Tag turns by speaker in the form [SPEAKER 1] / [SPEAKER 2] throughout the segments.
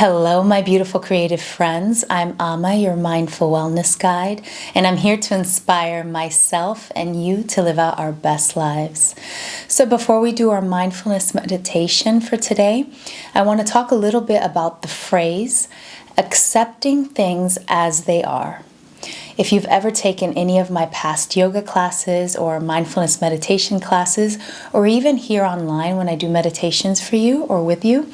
[SPEAKER 1] Hello, my beautiful creative friends. I'm Amma, your mindful wellness guide, and I'm here to inspire myself and you to live out our best lives. So before we do our mindfulness meditation for today, I want to talk a little bit about the phrase, accepting things as they are. If you've ever taken any of my past yoga classes or mindfulness meditation classes, or even here online when I do meditations for you or with you,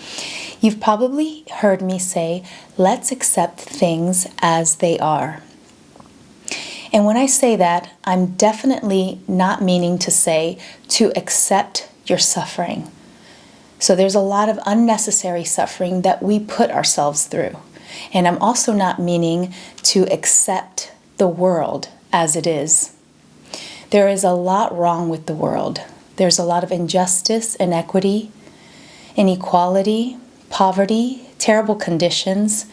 [SPEAKER 1] you've probably heard me say, let's accept things as they are. And when I say that, I'm definitely not meaning to say to accept your suffering. So there's a lot of unnecessary suffering that we put ourselves through. And I'm also not meaning to accept the world as it is. There is a lot wrong with the world. There's a lot of injustice, inequity, inequality, poverty, terrible conditions,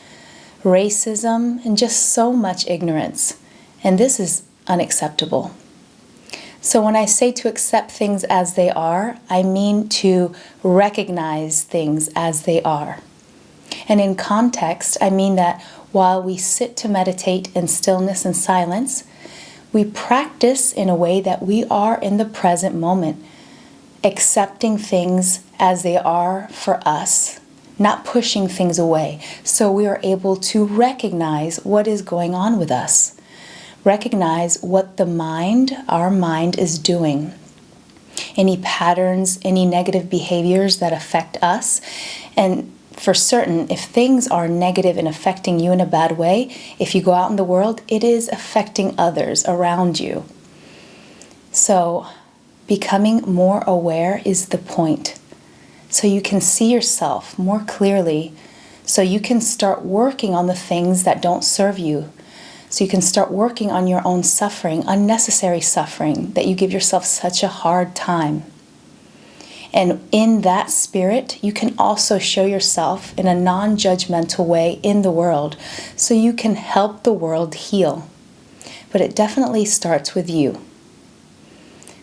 [SPEAKER 1] racism, and just so much ignorance. And this is unacceptable. So when I say to accept things as they are, I mean to recognize things as they are. And in context, I mean that while we sit to meditate in stillness and silence, we practice in a way that we are in the present moment, accepting things as they are for us, not pushing things away, so we are able to recognize what is going on with us, recognize what our mind is doing, any patterns, any negative behaviors that affect us. And for certain, if things are negative and affecting you in a bad way, if you go out in the world, it is affecting others around you. So becoming more aware is the point. So you can see yourself more clearly, so you can start working on the things that don't serve you. So you can start working on your own suffering, unnecessary suffering, that you give yourself such a hard time. And in that spirit, you can also show yourself in a non-judgmental way in the world, so you can help the world heal. But it definitely starts with you.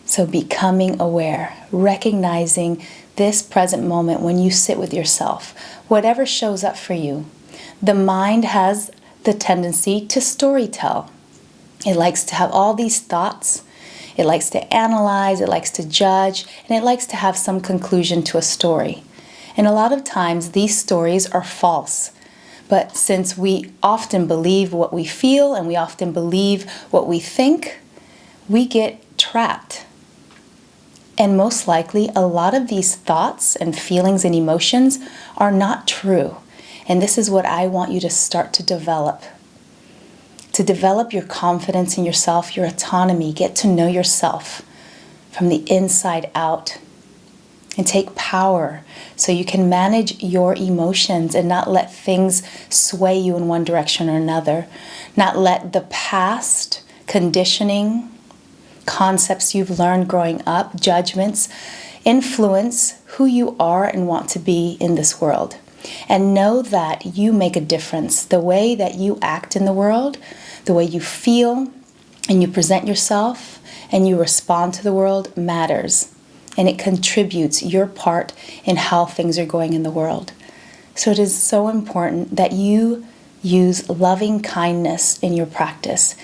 [SPEAKER 1] So becoming aware, recognizing this present moment when you sit with yourself, whatever shows up for you. The mind has the tendency to storytell. It likes to have all these thoughts. It likes to analyze, it likes to judge, and it likes to have some conclusion to a story. And a lot of times these stories are false. But since we often believe what we feel and we often believe what we think, we get trapped. And most likely, a lot of these thoughts and feelings and emotions are not true. And this is what I want you to start to develop. To develop your confidence in yourself, your autonomy, get to know yourself from the inside out. And take power so you can manage your emotions and not let things sway you in one direction or another. Not let the past conditioning, concepts you've learned growing up, judgments, influence who you are and want to be in this world. And know that you make a difference. The way that you act in the world, the way you feel and you present yourself and you respond to the world matters. And it contributes your part in how things are going in the world. So it is so important that you use loving kindness in your practice.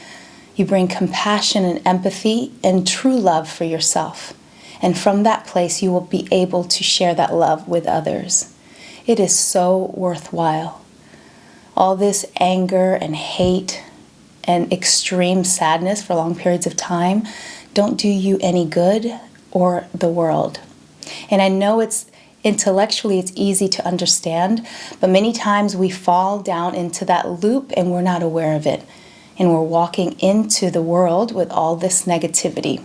[SPEAKER 1] You bring compassion and empathy and true love for yourself. And from that place, you will be able to share that love with others. It is so worthwhile. All this anger and hate and extreme sadness for long periods of time don't do you any good or the world. And I know intellectually it's easy to understand, but many times we fall down into that loop and we're not aware of it. And we're walking into the world with all this negativity.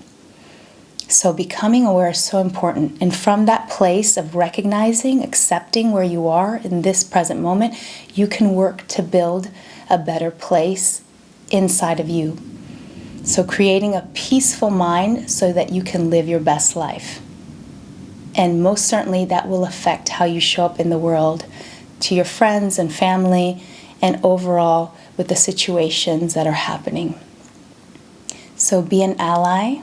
[SPEAKER 1] So becoming aware is so important. And from that place of recognizing, accepting where you are in this present moment, you can work to build a better place inside of you. So creating a peaceful mind so that you can live your best life. And most certainly that will affect how you show up in the world to your friends and family and overall with the situations that are happening. So be an ally.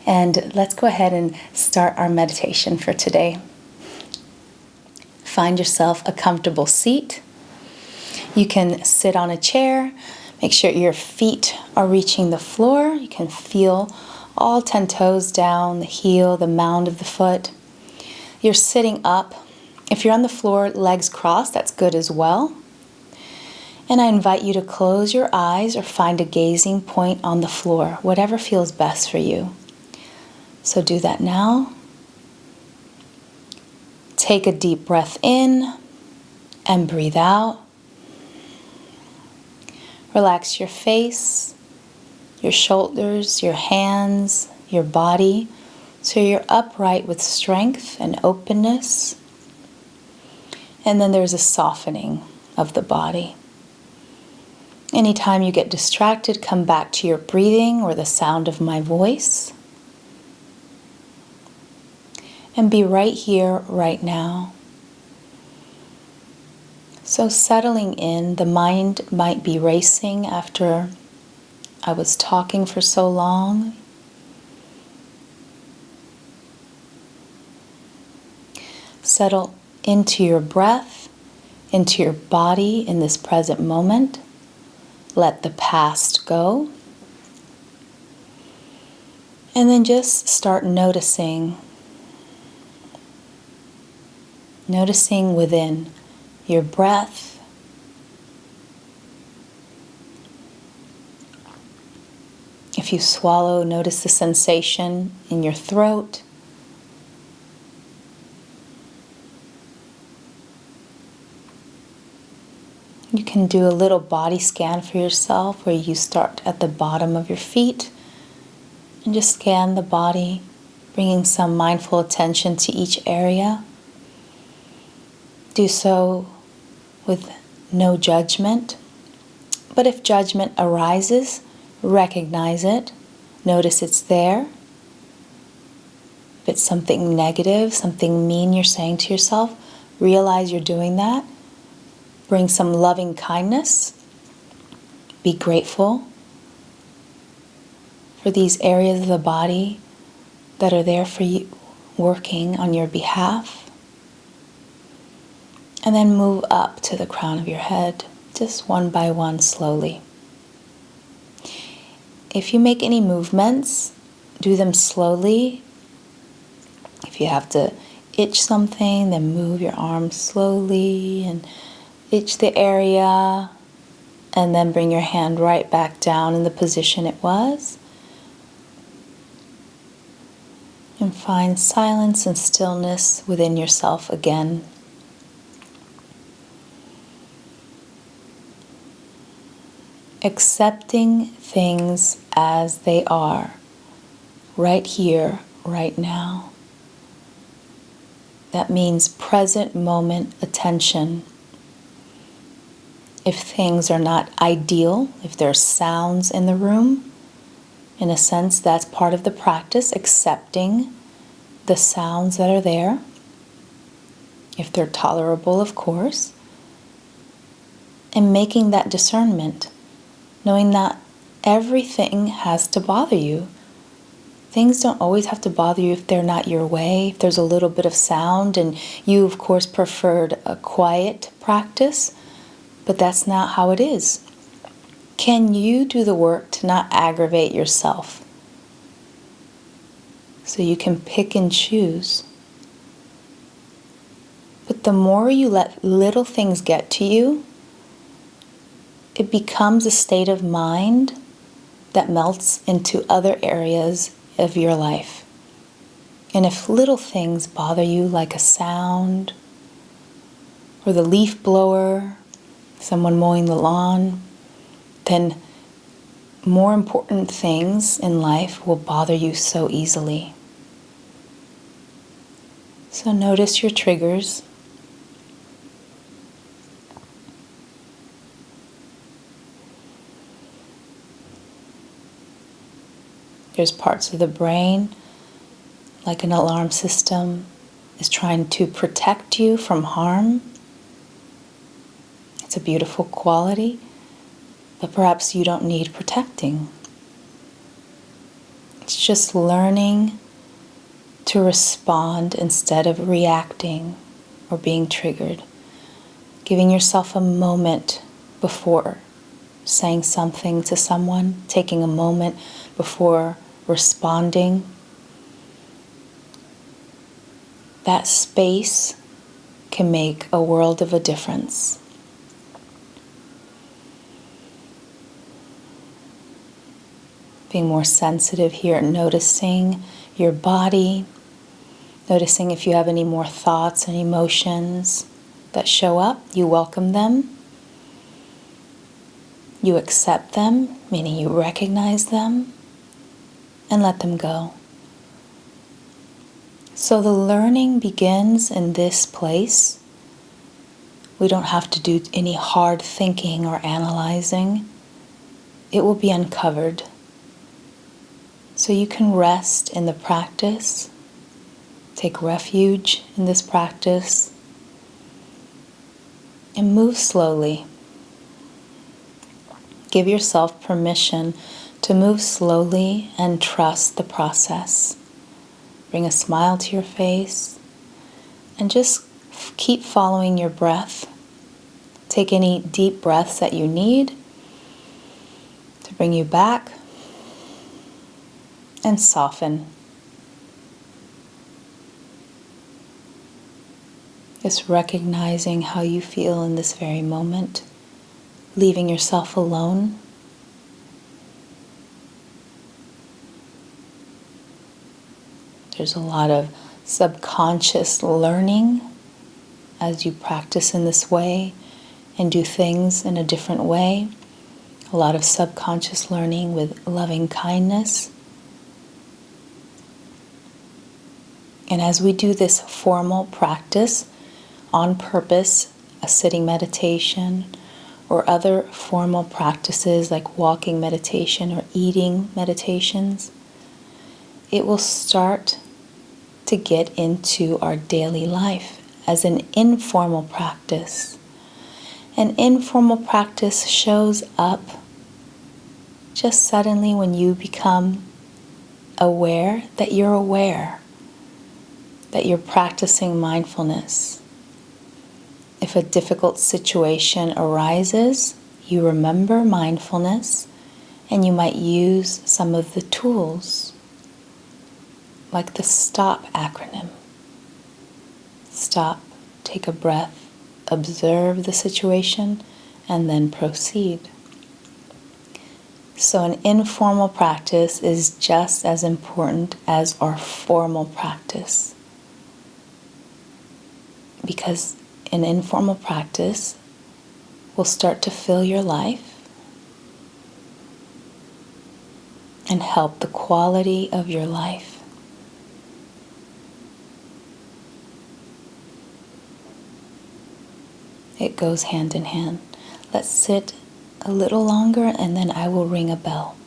[SPEAKER 1] And let's go ahead and start our meditation for today. find yourself a comfortable seat. You can sit on a chair. Make sure your feet are reaching the floor. You can feel all 10 toes down, the heel, the mound of the foot. You're sitting up. If you're on the floor, legs crossed, that's good as well. And I invite you to close your eyes or find a gazing point on the floor, whatever feels best for you. So do that now. Take a deep breath in and breathe out. Relax your face, your shoulders, your hands, your body, so you're upright with strength and openness. And then there's a softening of the body. Anytime you get distracted, come back to your breathing or the sound of my voice. And be right here, right now. So settling in, the mind might be racing after I was talking for so long. Settle into your breath, into your body in this present moment. Let the past go. And then just start noticing within your breath. If you swallow, notice the sensation in your throat. You can do a little body scan for yourself where you start at the bottom of your feet and just scan the body, bringing some mindful attention to each area. Do so with no judgment. But if judgment arises, recognize it. Notice it's there. If it's something negative, something mean you're saying to yourself, realize you're doing that. Bring some loving kindness. Be grateful for these areas of the body that are there for you, working on your behalf. And then move up to the crown of your head, just one by one, slowly. If you make any movements, do them slowly. If you have to itch something, then move your arms slowly and itch the area, and then bring your hand right back down in the position it was. And find silence and stillness within yourself again. Accepting things as they are, right here, right now. That means present moment attention. If things are not ideal, if there's sounds in the room, in a sense, that's part of the practice, accepting the sounds that are there. If they're tolerable, of course. And making that discernment, knowing that everything has to bother you. Things don't always have to bother you if they're not your way. If there's a little bit of sound and you, of course, preferred a quiet practice, but that's not how it is. Can you do the work to not aggravate yourself? So you can pick and choose. But the more you let little things get to you, it becomes a state of mind that melts into other areas of your life. And if little things bother you, like a sound, or the leaf blower, someone mowing the lawn, then more important things in life will bother you so easily. So notice your triggers. There's parts of the brain, like an alarm system, is trying to protect you from harm. It's a beautiful quality, but perhaps you don't need protecting. It's just learning to respond instead of reacting. or being triggered. Giving yourself a moment before saying something to someone, taking a moment before responding. That space can make a world of a difference. Being more sensitive here, noticing your body, noticing if you have any more thoughts and emotions that show up, you welcome them. You accept them, meaning you recognize them, and let them go. So the learning begins in this place. We don't have to do any hard thinking or analyzing. It will be uncovered. So you can rest in the practice, take refuge in this practice, and move slowly. Give yourself permission to move slowly and trust the process. Bring a smile to your face and just keep following your breath. Take any deep breaths that you need to bring you back and soften. Just recognizing how you feel in this very moment, leaving yourself alone. There's a lot of subconscious learning as you practice in this way and do things in a different way. A lot of subconscious learning with loving kindness. And as we do this formal practice on purpose, a sitting meditation or other formal practices like walking meditation or eating meditations, it will start to get into our daily life as an informal practice. An informal practice shows up just suddenly when you become aware that you're practicing mindfulness. If a difficult situation arises, you remember mindfulness and you might use some of the tools like the STOP acronym. Stop, take a breath, observe the situation, and then proceed. So an informal practice is just as important as our formal practice. Because an informal practice will start to fill your life and help the quality of your life. It goes hand in hand. Let's sit a little longer and then I will ring a bell.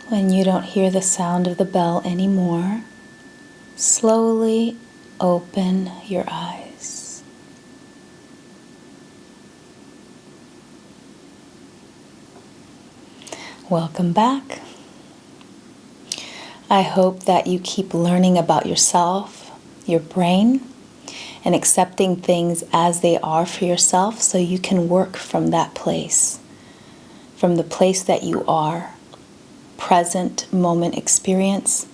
[SPEAKER 1] When you don't hear the sound of the bell anymore, slowly open your eyes. Welcome back. I hope that you keep learning about yourself, your brain, and accepting things as they are for yourself so you can work from that place from the place that you are, present moment experience,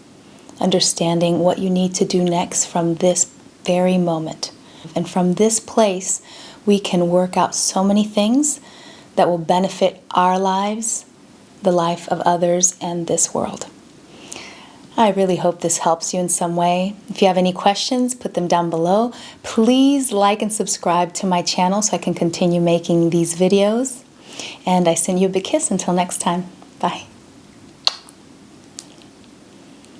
[SPEAKER 1] understanding what you need to do next from this very moment. And from this place, we can work out so many things that will benefit our lives, the life of others, and this world. I really hope this helps you in some way. If you have any questions, put them down below. Please like and subscribe to my channel so I can continue making these videos. And I send you a big kiss until next time. Bye.